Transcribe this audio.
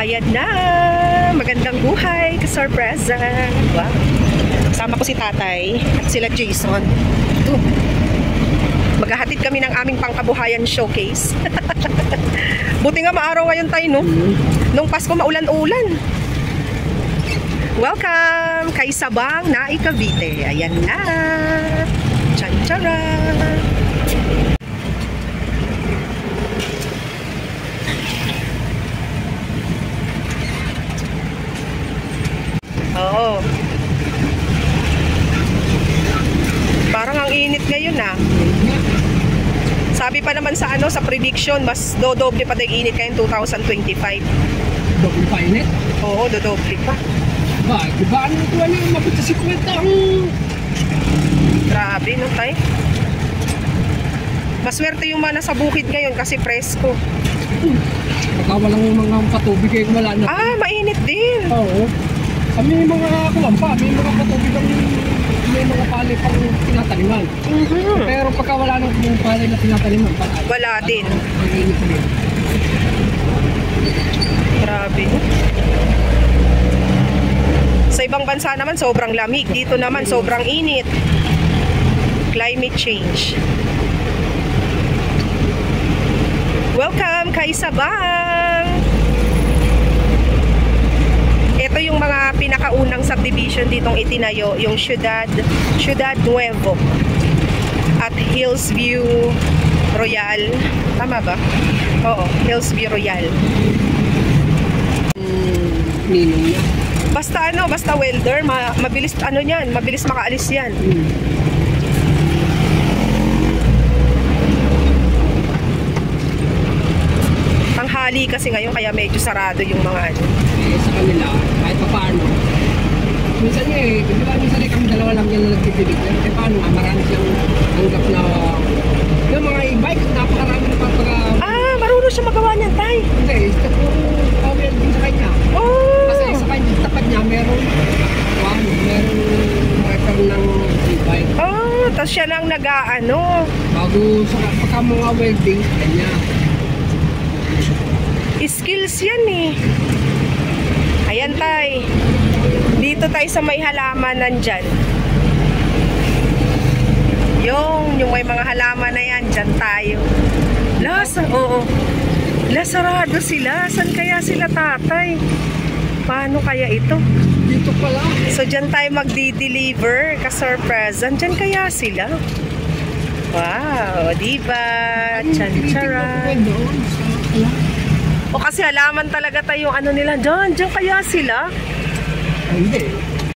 Ayan na, magandang buhay, kasorpresa. Wow. Kasama ko si tatay at sila Jason. Maghahatid kami ng aming pangkabuhayan showcase. Buti nga maaraw ngayon tayo, no? Nung Pasko maulan-ulan. Welcome kay Sabang Naik Cavite. Ayan na. Tchan-tchara. Oo. Parang ang init ngayon ah. Sabi pa naman sa sa prediction, mas dodoble pa yung init ngayon 2025. Doble pa init? Oo, dodoble pa. Ba, diba ano ito ano, mabit sa 50 ang... Grabe no tay. Maswerte yung mga nasa bukid ngayon kasi presko. Baka walang mga patubig kayo wala na. Ah, mainit din. Oo. Kami mga kulampa, may mga patubig ang may mga palay pang tinataniman. Pero pagka wala nang yung palay na tinataniman, wala din. Mainit din. Grabe. Sa ibang bansa naman sobrang lamig, dito naman sobrang init. Climate change. Welcome kay Sabang. Ito yung mga pinakaunang subdivision ditong itinayo, yung Ciudad Nuevo at Hillsview Royal. Tama ba? Oo, Hillsview Royal. Ninong niya. Basta welder, mabilis niyan, mabilis makaalis yan. Tanghali kasi ngayon kaya medyo sarado yung mga sa kanila, kahit pa paano. Minsan minsan kami dalawa lang yan na nagtipilig. Pero paano nga, marami siyang hanggap na yung mga e-bike, napakarami na pagpaka... Ah, marunong siya magawa niyan, tay. Hindi, ito po power din sa kanya. Oh! Kasi sa kanya, tapat niya, merong repair ng e-bike. Oh, tapos siya lang nag-aano. Bago sa pagka mga welding, kanya. Skills yan eh. Ayan tay. Dito tayo sa may halaman nandyan. Yung may mga halaman na yan, dyan tayo. Oo. Sarado sila. San kaya sila tatay? Paano kaya ito? Dito pala. So dyan tayo magdi-deliver ka-surprise. Dyan kaya sila? Wow, diba? Tchan-tchara. O kasi halaman talaga tayo yung nila dyan kaya sila? Hindi.